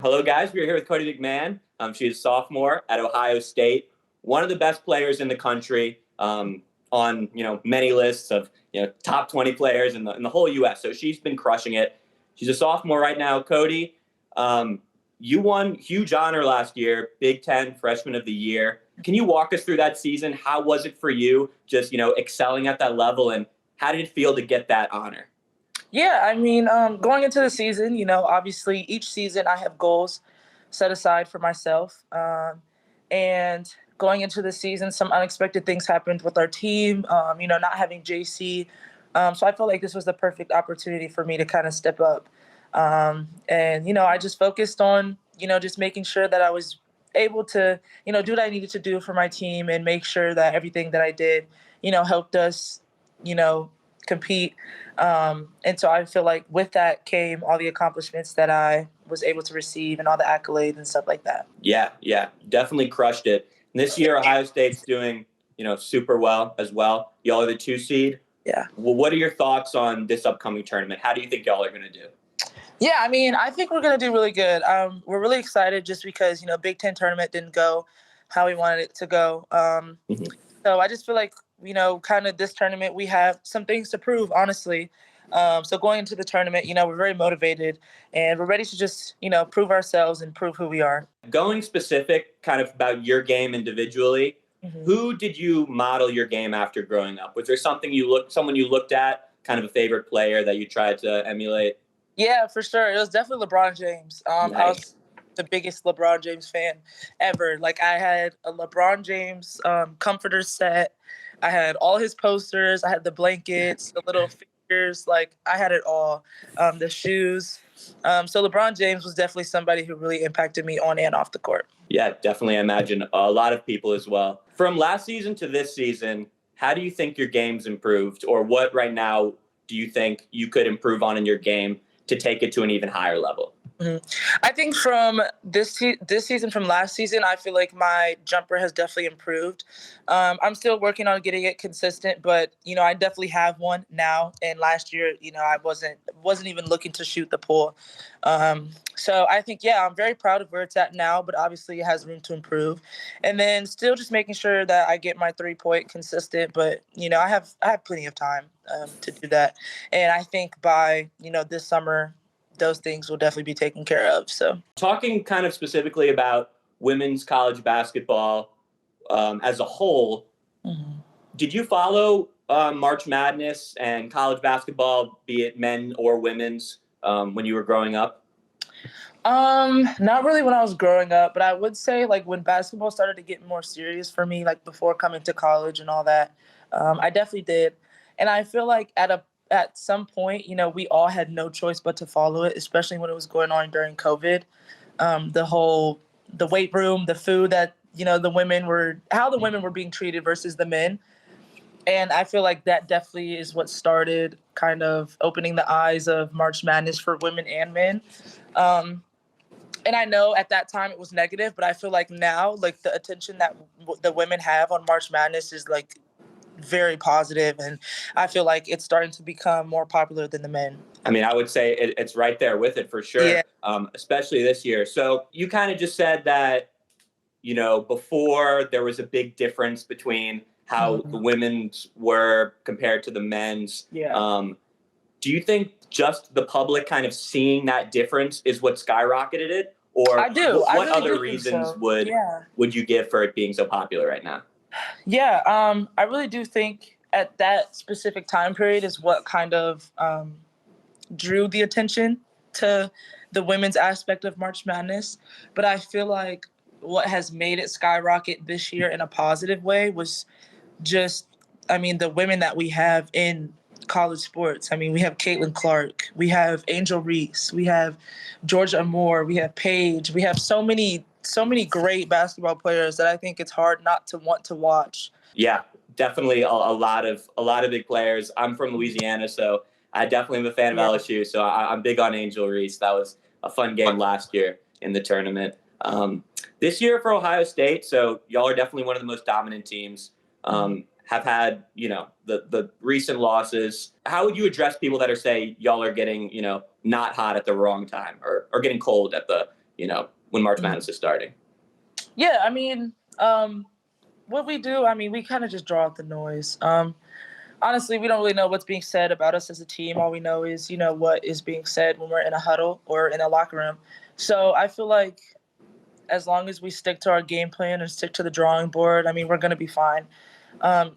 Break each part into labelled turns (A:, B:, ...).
A: Hello, guys. We're here with Cotie McMahon. She's a sophomore at Ohio State, one of the best players in the country, on many lists of top 20 players in the whole U.S. So she's been crushing it. She's a sophomore right now. Cotie, you won huge honor last year, Big Ten Freshman of the Year. Can you walk us through that season? How was it for you, just excelling at that level, and how did it feel to get that honor?
B: Yeah, going into the season, obviously each season I have goals set aside for myself. And going into the season, some unexpected things happened with our team, not having JC. So I felt like this was the perfect opportunity for me to kind of step up. I just focused on, just making sure that I was able to, do what I needed to do for my team and make sure that everything that I did, helped us, compete. And so I feel like with that came all the accomplishments that I was able to receive and all the accolades and stuff like that.
A: Yeah, definitely crushed it. And this year, Ohio State's doing, super well as well. Y'all are the 2 seed.
B: Yeah.
A: Well, what are your thoughts on this upcoming tournament? How do you think y'all are going to do?
B: Yeah, I think we're going to do really good. We're really excited just because, Big Ten tournament didn't go how we wanted it to go. So I just feel like, kind of this tournament, we have some things to prove, honestly. So going into the tournament, we're very motivated and we're ready to just, prove ourselves and prove who we are.
A: Going specific kind of about your game individually, who did you model your game after growing up? Was there someone you looked at, kind of a favorite player that you tried to emulate?
B: Yeah, for sure. It was definitely LeBron James.
A: Nice.
B: I was the biggest LeBron James fan ever. Like I had a LeBron James comforter set. I had all his posters. I had the blankets, the little figures. Like I had it all. The shoes. So LeBron James was definitely somebody who really impacted me on and off the court.
A: Yeah, definitely. I imagine a lot of people as well. From last season to this season, how do you think your game's improved, or what right now do you think you could improve on in your game to take it to an even higher level?
B: I think from this season, from last season, I feel like my jumper has definitely improved. I'm still working on getting it consistent, but I definitely have one now. And last year, I wasn't even looking to shoot the pool. So I think, I'm very proud of where it's at now, but obviously it has room to improve. And then still just making sure that I get my 3-point consistent. But I have plenty of time to do that. And I think by this summer, those things will definitely be taken care of. So
A: talking kind of specifically about women's college basketball as a whole, did you follow March Madness and college basketball, be it men or women's, when you were growing up?
B: Not really when I was growing up, but I would say like when basketball started to get more serious for me, like before coming to college and all that, I definitely did. And I feel like at some point, we all had no choice but to follow it, especially when it was going on during COVID. The weight room, the food that, how the women were being treated versus the men. And I feel like that definitely is what started kind of opening the eyes of March Madness for women and men. And I know at that time it was negative, but I feel like now, like the attention that the women have on March Madness is like very positive, and I feel like it's starting to become more popular than the men.
A: I mean, I would say it's right there with it for sure,
B: Yeah.
A: Especially this year. So you kind of just said that, before there was a big difference between how the women's were compared to the men's.
B: Yeah.
A: Do you think just the public kind of seeing that difference is what skyrocketed it? Or
B: I do.
A: What
B: really
A: other
B: do
A: reasons
B: so.
A: would you give for it being so popular right now?
B: Yeah, I really do think at that specific time period is what kind of drew the attention to the women's aspect of March Madness. But I feel like what has made it skyrocket this year in a positive way was just, the women that we have in college sports. We have Caitlin Clark, we have Angel Reese, we have Georgia Moore, we have Paige, we have so many great basketball players that I think it's hard not to want to watch.
A: Yeah, definitely a lot of big players. I'm from Louisiana, so I definitely am a fan of LSU. So I'm big on Angel Reese. That was a fun game last year in the tournament. This year for Ohio State, so y'all are definitely one of the most dominant teams. Have had, the recent losses. How would you address people that are say y'all are getting, not hot at the wrong time or getting cold at the when March Madness is starting?
B: Yeah, I mean, what we do, I mean, we kind of just draw out the noise. Honestly, we don't really know what's being said about us as a team. All we know is, what is being said when we're in a huddle or in a locker room. So I feel like as long as we stick to our game plan and stick to the drawing board, I mean, we're going to be fine.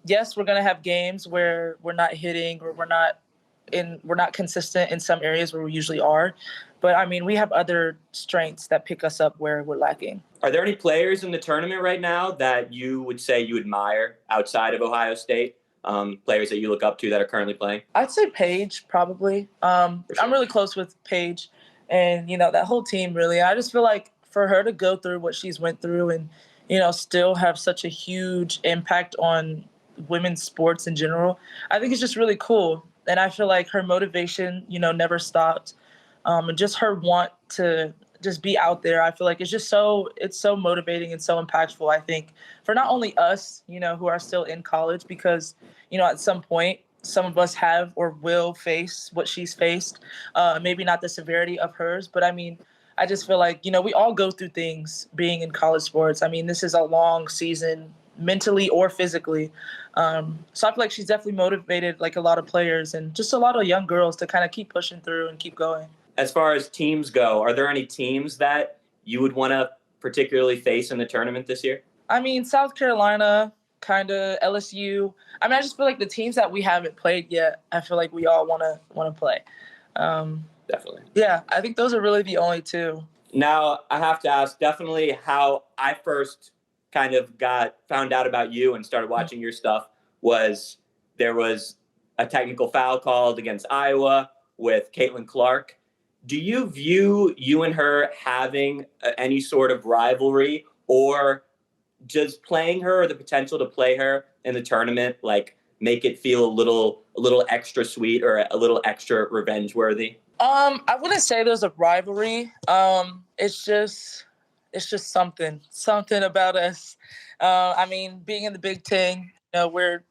B: Yes, we're going to have games where we're not hitting or we're not consistent in some areas where we usually are. But I mean, we have other strengths that pick us up where we're lacking.
A: Are there any players in the tournament right now that you would say you admire outside of Ohio State? Players that you look up to that are currently playing?
B: I'd say Paige, probably.
A: Sure.
B: I'm really close with Paige and, that whole team, really. I just feel like for her to go through what she's went through and, still have such a huge impact on women's sports in general, I think it's just really cool. And I feel like her motivation, never stopped. And just her want to just be out there, I feel like it's so motivating and so impactful, I think, for not only us, who are still in college, because, at some point, some of us have or will face what she's faced, maybe not the severity of hers, but I mean, I just feel like, we all go through things being in college sports. I mean, this is a long season, mentally or physically. So I feel like she's definitely motivated like a lot of players and just a lot of young girls to kind of keep pushing through and keep going.
A: As far as teams go, are there any teams that you would want to particularly face in the tournament this year?
B: I mean, South Carolina, kind of LSU. I mean, I just feel like the teams that we haven't played yet, I feel like we all want to play.
A: Definitely.
B: Yeah, I think those are really the only two.
A: Now, I have to ask, definitely how I first kind of found out about you and started watching your stuff was there was a technical foul called against Iowa with Caitlin Clark. Do you view you and her having any sort of rivalry, or just playing her or the potential to play her in the tournament like make it feel a little extra sweet or a little extra revenge worthy?
B: I wouldn't say there's a rivalry. It's just something about us. I mean, being in the Big Ten, we're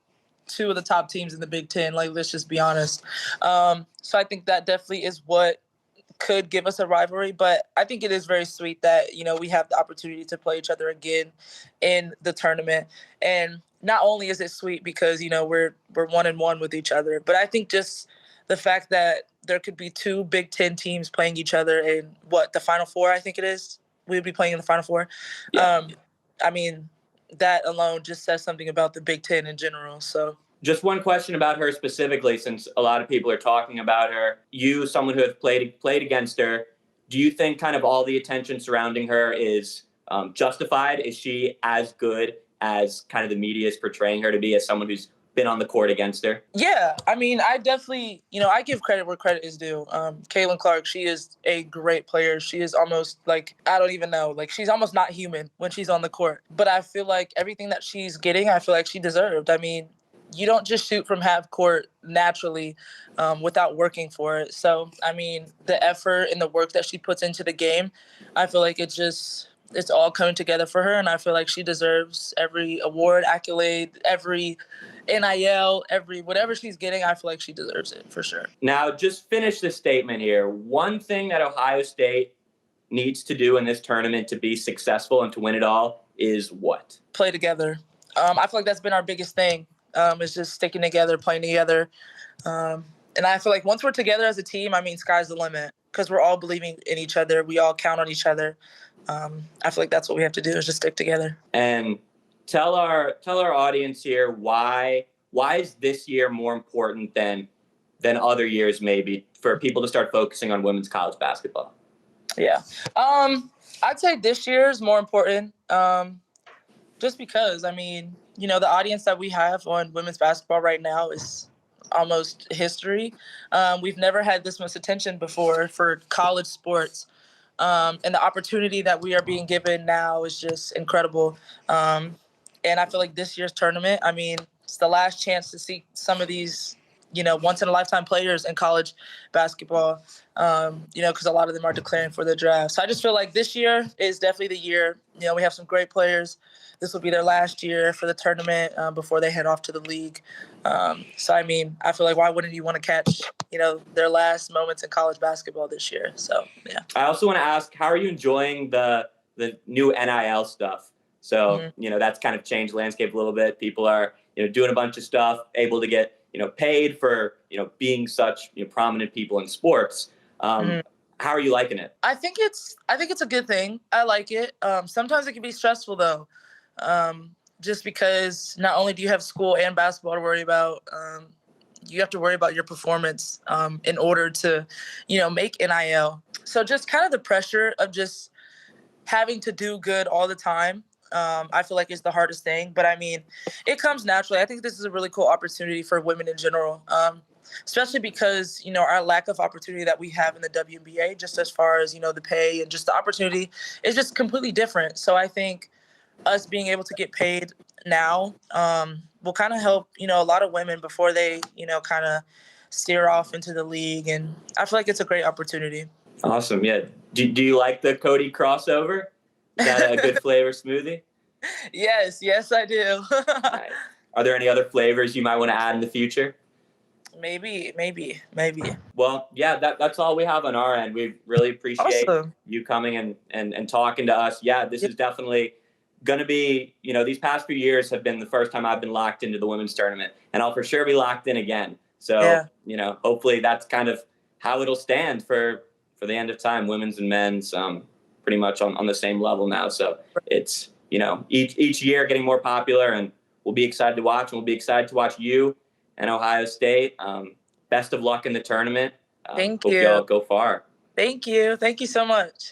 B: two of the top teams in the Big Ten. Like, let's just be honest. So I think that definitely is what could give us a rivalry, but I think it is very sweet that, we have the opportunity to play each other again in the tournament. And not only is it sweet because, we're 1-1 with each other, but I think just the fact that there could be two Big Ten teams playing each other in the Final Four, I think it is. We would be playing in the Final Four.
A: Yeah.
B: I mean, that alone just says something about the Big Ten in general. So
A: just one question about her specifically, since a lot of people are talking about her. You, someone who has played against her, do you think kind of all the attention surrounding her is justified? Is she as good as kind of the media is portraying her to be as someone who's been on the court against her?
B: Yeah, I mean, I definitely, I give credit where credit is due. Caitlin Clark, she is a great player. She is almost like, I don't even know, like she's almost not human when she's on the court. But I feel like everything that she's getting, I feel like she deserved. I mean, you don't just shoot from half court naturally without working for it. So, I mean, the effort and the work that she puts into the game, I feel like it's all coming together for her. And I feel like she deserves every award, accolade, every NIL, whatever she's getting, I feel like she deserves it for sure.
A: Now, just finish this statement here. One thing that Ohio State needs to do in this tournament to be successful and to win it all is what?
B: Play together. I feel like that's been our biggest thing. Is just sticking together, playing together. And I feel like once we're together as a team, I mean, sky's the limit because we're all believing in each other. We all count on each other. I feel like that's what we have to do is just stick together.
A: And tell our audience here why is this year more important than other years maybe for people to start focusing on women's college basketball?
B: Yeah. I'd say this year is more important just because, I mean, the audience that we have on women's basketball right now is almost history. We've never had this much attention before for college sports. And the opportunity that we are being given now is just incredible. And I feel like this year's tournament, I mean, it's the last chance to see some of these, once-in-a-lifetime players in college basketball, because a lot of them are declaring for the draft. So I just feel like this year is definitely the year, we have some great players. This will be their last year for the tournament before they head off to the league. So, I mean, I feel like why wouldn't you want to catch, their last moments in college basketball this year? So, yeah.
A: I also want to ask, how are you enjoying the new NIL stuff? So, that's kind of changed the landscape a little bit. People are, doing a bunch of stuff, able to get, paid for, being such prominent people in sports. How are you liking it?
B: I think it's a good thing. I like it. Sometimes it can be stressful though, just because not only do you have school and basketball to worry about, you have to worry about your performance in order to, make NIL. So just kind of the pressure of just having to do good all the time. I feel like is the hardest thing, but I mean, it comes naturally. I think this is a really cool opportunity for women in general. Especially because, our lack of opportunity that we have in the WNBA, just as far as, the pay and just the opportunity is just completely different. So I think us being able to get paid now will kind of help, a lot of women before they, kind of steer off into the league. And I feel like it's a great opportunity.
A: Awesome. Yeah. Do you like the Cotie crossover? Is that a good flavor smoothie?
B: Yes, I do.
A: Nice. Are there any other flavors you might want to add in the future?
B: Maybe.
A: Well, yeah, that's all we have on our end. We really appreciate you coming and talking to us. Yeah, this is definitely going to be, these past few years have been the first time I've been locked into the women's tournament, and I'll for sure be locked in again. So, hopefully that's kind of how it'll stand for the end of time, women's and men's, pretty much on the same level now. So it's, each year getting more popular, and we'll be excited to watch, and we'll be excited to watch you and Ohio State. Best of luck in the tournament.
B: Thank
A: you. Hope y'all go far.
B: Thank you so much.